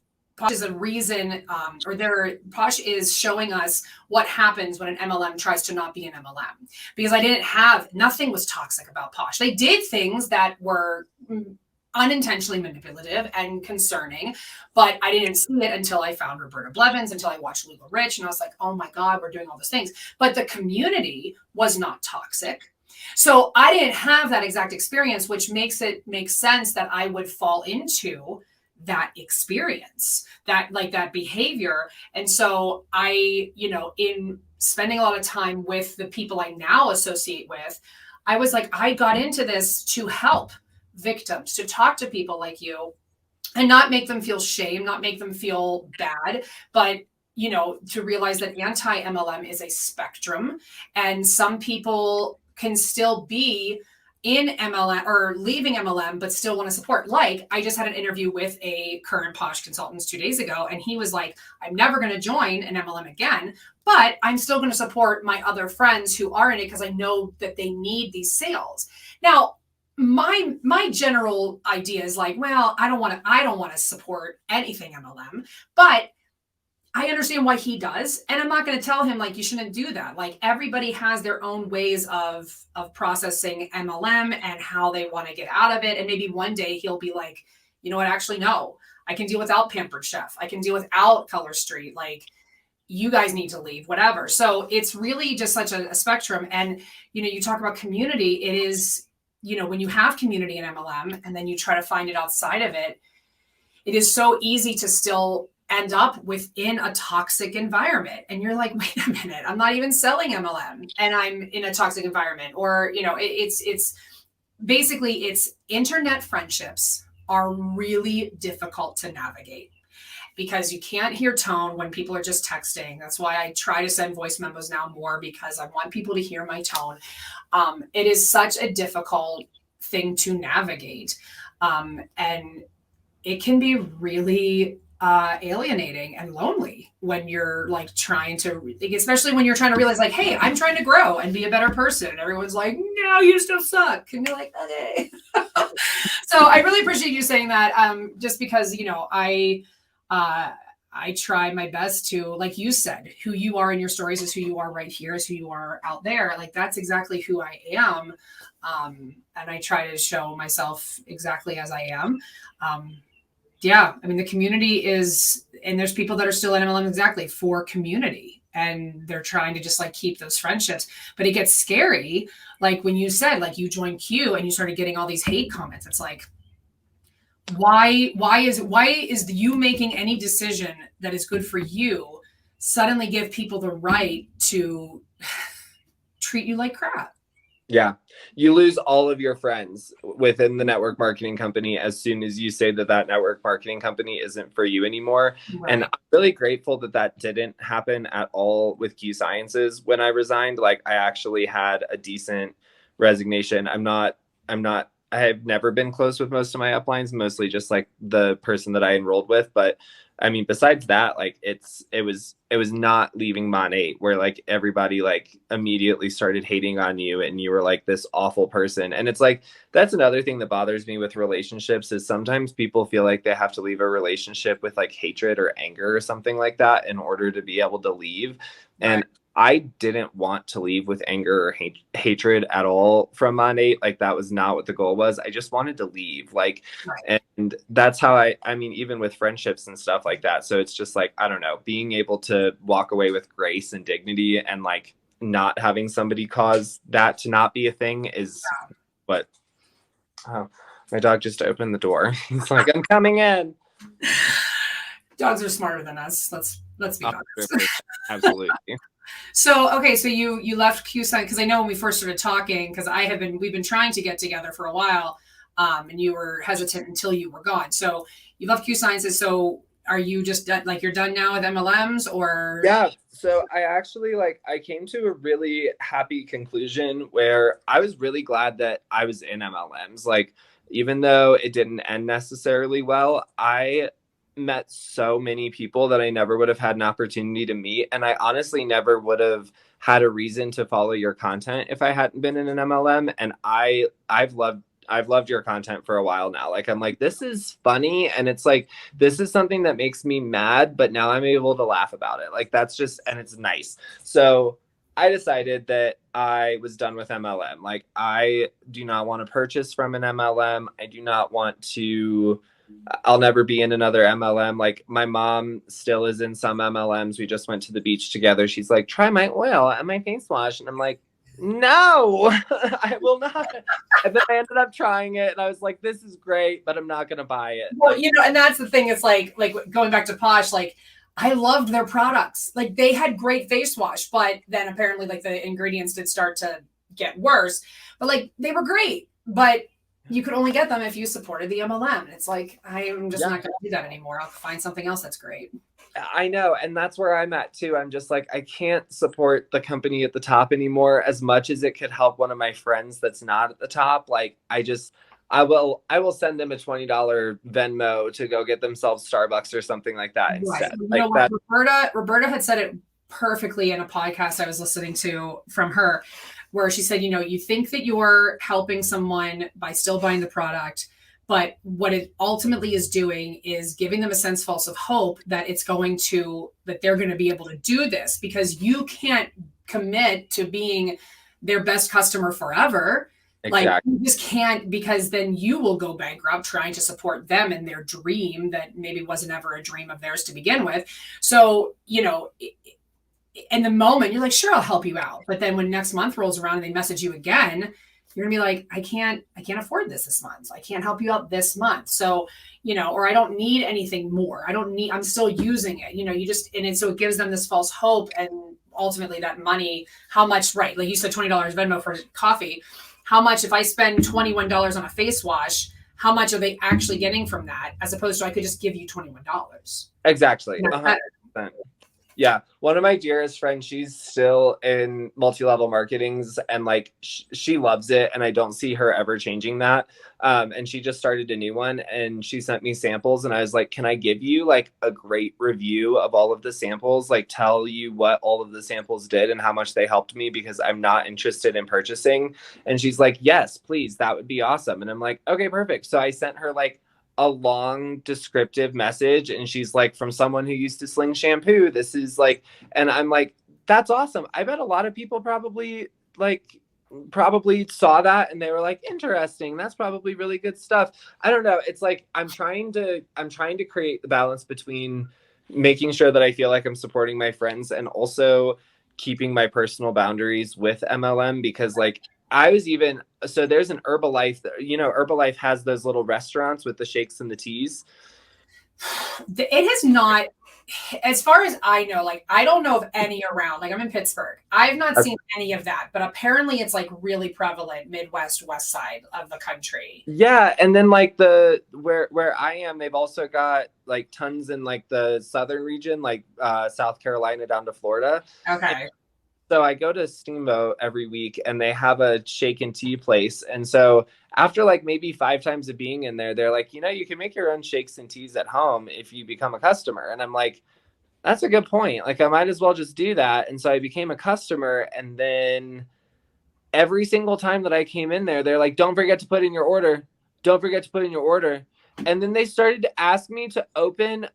is a reason, Posh is showing us what happens when an MLM tries to not be an MLM. Because nothing was toxic about Posh. They did things that were unintentionally manipulative and concerning, but I didn't see it until I found Roberta Blevins, until I watched Legal Rich, and I was like, oh my God, we're doing all those things. But the community was not toxic. So I didn't have that exact experience, which makes it make sense that I would fall into that experience, that behavior. And so I, you know, in spending a lot of time with the people I now associate with, I was like, I got into this to help victims, to talk to people like you and not make them feel shame, not make them feel bad, but you know, to realize that anti-MLM is a spectrum, and some people can still be in MLM or leaving MLM, but still want to support. Like, I just had an interview with a current Posh consultant 2 days ago, and he was like, I'm never going to join an MLM again, but I'm still going to support my other friends who are in it because I know that they need these sales. Now, my general idea is like, well, I don't want to support anything MLM, but I understand why he does. And I'm not going to tell him like, you shouldn't do that. Like, everybody has their own ways of processing MLM and how they want to get out of it. And maybe one day he'll be like, you know what, actually, no, I can deal without Pampered Chef. I can deal without Color Street. Like, you guys need to leave, whatever. So it's really just such a spectrum. And, you know, you talk about community. It is, you know, when you have community in MLM and then you try to find it outside of it, it is so easy to still end up within a toxic environment. And you're like, wait a minute, I'm not even selling MLM and I'm in a toxic environment. Or, you know, it's basically, it's internet friendships are really difficult to navigate because you can't hear tone when people are just texting. That's why I try to send voice memos now more, because I want people to hear my tone. It is such a difficult thing to navigate. And it can be really alienating and lonely when you're like trying to, especially when you're trying to realize like, hey, I'm trying to grow and be a better person. And everyone's like, no, you still suck. And you're like, okay. So I really appreciate you saying that. Just because, you know, I try my best to, like you said, who you are in your stories is who you are right here, is who you are out there. Like, that's exactly who I am. And I try to show myself exactly as I am. Yeah, I mean, the community is, and there's people that are still in MLM exactly for community, and they're trying to just like keep those friendships. But it gets scary. Like when you said, like you joined Q and you started getting all these hate comments. It's like, why is you making any decision that is good for you suddenly give people the right to treat you like crap? Yeah. You lose all of your friends within the network marketing company as soon as you say that that network marketing company isn't for you anymore. Right. And I'm really grateful that that didn't happen at all with Q Sciences. When I resigned, like, I actually had a decent resignation. I have never been close with most of my uplines, mostly just like the person that I enrolled with. But I mean, besides that, like it was not leaving Monat where like everybody like immediately started hating on you and you were like this awful person. And it's like, that's another thing that bothers me with relationships is sometimes people feel like they have to leave a relationship with like hatred or anger or something like that in order to be able to leave. And I didn't want to leave with anger or hatred at all from Monat. Like, that was not what the goal was. I just wanted to leave. Like, and that's how I mean, even with friendships and stuff like that. So it's just like, I don't know, being able to walk away with grace and dignity and like not having somebody cause that to not be a thing is what. Oh, my dog just opened the door. He's like, I'm coming in. Dogs are smarter than us. Let's be honest. Absolutely. So, okay. So you left Q Science, because I know when we first started talking, because we've been trying to get together for a while, and you were hesitant until you were gone. So you left Q Sciences. So are you just done, like you're done now with MLMs or? Yeah. So I actually I came to a really happy conclusion where I was really glad that I was in MLMs. Like, even though it didn't end necessarily well, I met so many people that I never would have had an opportunity to meet. And I honestly never would have had a reason to follow your content if I hadn't been in an MLM. And I've loved your content for a while now. Like, I'm like, this is funny. And it's like, this is something that makes me mad, but now I'm able to laugh about it. Like, that's just, and it's nice. So I decided that I was done with MLM. Like, I do not want to purchase from an MLM. I do not want to, I'll never be in another MLM. Like, my mom still is in some MLMs. We just went to the beach together. She's like, try my oil and my face wash. And I'm like, no, I will not. And then I ended up trying it and I was like, this is great, but I'm not going to buy it. Well, and that's the thing. It's like going back to Posh, like I loved their products. Like they had great face wash, but then apparently like the ingredients did start to get worse, but like they were great, but you could only get them if you supported the MLM. And it's like, I'm just not going to do that anymore. I'll find something else that's great. I know. And that's where I'm at too. I'm just like, I can't support the company at the top anymore as much as it could help one of my friends that's not at the top. Like, I will send them a $20 Venmo to go get themselves Starbucks or something like that instead. Right. Like Roberta had said it perfectly in a podcast I was listening to from her, where she said, you think that you're helping someone by still buying the product, but what it ultimately is doing is giving them a sense false of hope that that they're going to be able to do this, because you can't commit to being their best customer forever. Exactly. Like you just can't, because then you will go bankrupt trying to support them in their dream that maybe wasn't ever a dream of theirs to begin with. So, in the moment you're like, sure, I'll help you out. But then when next month rolls around and they message you again, you're gonna be like, I can't afford this month. I can't help you out this month. So, or I don't need anything more. I'm still using it, so it gives them this false hope. And ultimately that money, how much, right? Like you said, $20 Venmo for coffee. How much, if I spend $21 on a face wash, how much are they actually getting from that? As opposed to I could just give you $21. Exactly. 100%. Yeah. One of my dearest friends, she's still in multi-level marketings and like she loves it. And I don't see her ever changing that. And she just started a new one and she sent me samples and I was like, can I give you like a great review of all of the samples? Like tell you what all of the samples did and how much they helped me, because I'm not interested in purchasing. And she's like, yes, please. That would be awesome. And I'm like, okay, perfect. So I sent her like a long descriptive message and she's like, from someone who used to sling shampoo, this is like, and I'm like, that's awesome. I bet a lot of people probably saw that and they were like, interesting, that's probably really good stuff. I don't know. It's like I'm trying to create the balance between making sure that I feel like I'm supporting my friends and also keeping my personal boundaries with MLM, because like so there's an Herbalife, Herbalife has those little restaurants with the shakes and the teas. It has not, as far as I know, like, I don't know of any around, like I'm in Pittsburgh. I've not seen any of that, but apparently it's like really prevalent Midwest, West side of the country. Yeah. And then like where I am, they've also got like tons in like the southern region, like South Carolina down to Florida. Okay. So I go to Steamboat every week and they have a shake and tea place. And so after like maybe 5 times of being in there, they're like, you can make your own shakes and teas at home if you become a customer. And I'm like, that's a good point. Like I might as well just do that. And so I became a customer. And then every single time that I came in there, they're like, don't forget to put in your order. Don't forget to put in your order. And then they started to ask me to open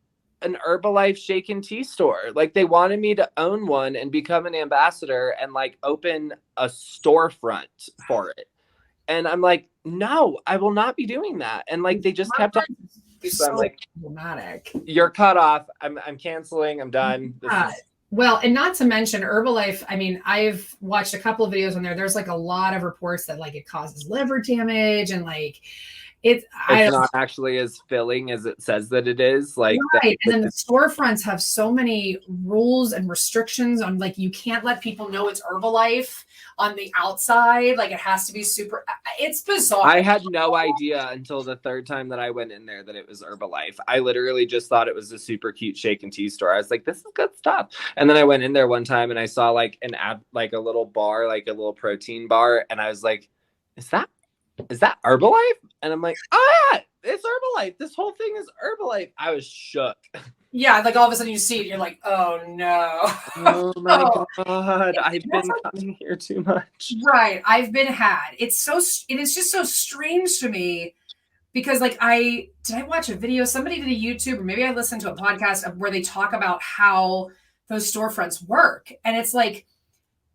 an Herbalife shake and tea store. Like they wanted me to own one and become an ambassador and like open a storefront for it. And I'm like, no, I will not be doing that. And like they just kept on. So I'm like, dramatic. You're cut off. I'm canceling. I'm done. Well, and not to mention Herbalife. I mean, I've watched a couple of videos on there. There's like a lot of reports that like it causes liver damage and like It's not actually as filling as it says that it is. Like, right. And then the storefronts have so many rules and restrictions on, like, you can't let people know it's Herbalife on the outside. Like, it has to be super. It's bizarre. I had no idea until the third time that I went in there that it was Herbalife. I literally just thought it was a super cute shake and tea store. I was like, this is good stuff. And then I went in there one time and I saw like an ad, like a little bar, like a little protein bar. And I was like, is that Herbalife? And I'm like, oh yeah, it's Herbalife. This whole thing is Herbalife. I was shook. Yeah, like all of a sudden you see it, you're like, oh no. Oh my God. I've been coming here too much. Right. I've been had. It is just so strange to me because, like, did I watch a video? Somebody did a YouTube, or maybe I listened to a podcast where they talk about how those storefronts work. And it's like,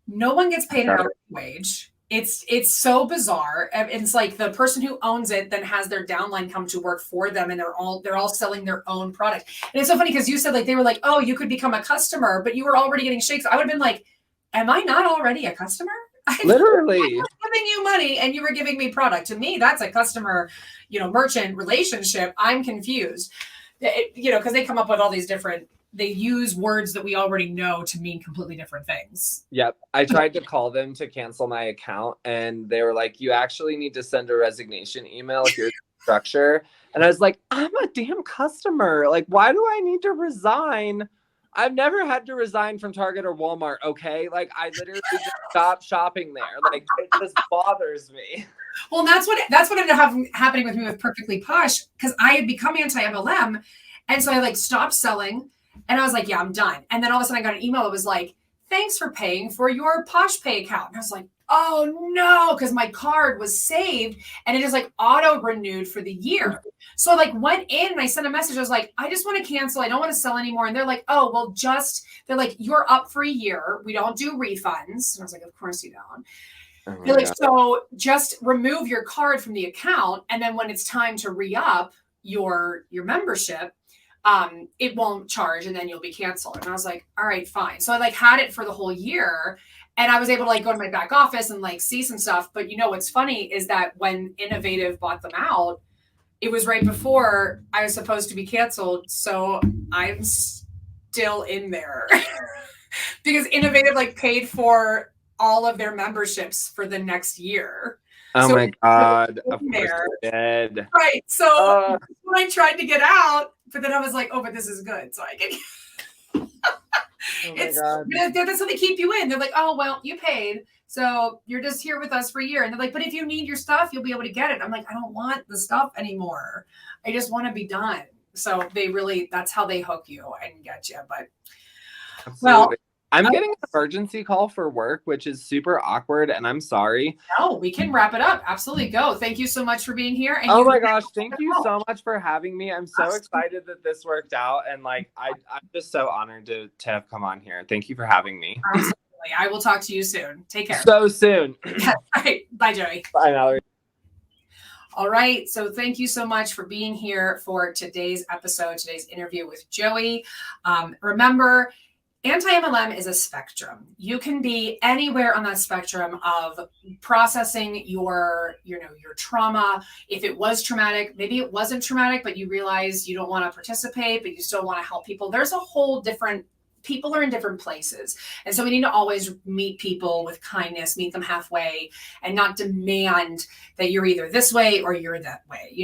no one gets paid an hourly wage. It's so bizarre. It's like the person who owns it then has their downline come to work for them, and they're all selling their own product. And it's so funny because you said, like, they were like, oh, you could become a customer, but you were already getting shakes. I would have been like, am I not already a customer? Literally. I was giving you money and you were giving me product. To me, that's a customer, merchant relationship. I'm confused, because they come up with all these different. They use words that we already know to mean completely different things. Yep. I tried to call them to cancel my account, and they were like, you actually need to send a resignation email if you're structure. And I was like, I'm a damn customer. Like, why do I need to resign? I've never had to resign from Target or Walmart. Okay. Like, I literally just stopped shopping there. Like, it just bothers me. Well, that's what ended up happening with me with Perfectly Posh, because I had become anti-MLM. And so I like stopped selling. And I was like, yeah, I'm done. And then all of a sudden I got an email that was like, thanks for paying for your Posh Pay account. And I was like, oh no, because my card was saved and it is like auto renewed for the year. So I like went in and I sent a message. I was like, I just want to cancel. I don't want to sell anymore. And they're like, oh, well, they're like, you're up for a year. We don't do refunds. And I was like, of course you don't. Oh They're like, so just remove your card from the account. And then when it's time to re-up your membership, it won't charge and then you'll be canceled. And I was like, all right, fine. So I like had it for the whole year, and I was able to like go to my back office and like see some stuff. But what's funny is that when Innovative bought them out, it was right before I was supposed to be canceled. So I'm still in there because Innovative like paid for all of their memberships for the next year. Oh my God. Of course they did. Right. So when I tried to get out, but then I was like, oh, but this is good. So I can. Oh my God. That's how they keep you in. They're like, oh, well, you paid. So you're just here with us for a year. And they're like, but if you need your stuff, you'll be able to get it. I'm like, I don't want the stuff anymore. I just want to be done. So that's how they hook you and get you. But absolutely. Well, I'm getting an emergency call for work, which is super awkward, and I'm sorry. No, we can wrap it up. Absolutely. Go. Thank you so much for being here. And oh my gosh, thank you so much for having me. I'm so excited that this worked out, and like I'm just so honored to have come on here. Thank you for having me. Absolutely. I will talk to you soon. Take care. So soon. All right. Bye, Joey. Bye, Mallory. All right. So thank you so much for being here for today's interview with Joey. Remember, anti-MLM is a spectrum. You can be anywhere on that spectrum of processing your trauma. If it was traumatic, maybe it wasn't traumatic, but you realize you don't want to participate, but you still want to help people. There's a whole different, people are in different places. And so we need to always meet people with kindness, meet them halfway, and not demand that you're either this way or you're that way.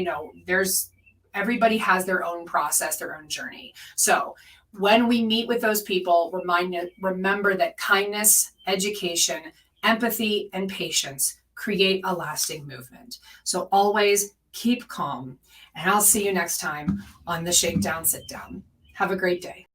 Everybody has their own process, their own journey. So when we meet with those people, remember that kindness, education, empathy, and patience create a lasting movement. So always keep calm, and I'll see you next time on the Shakedown Sit Down. Have a great day.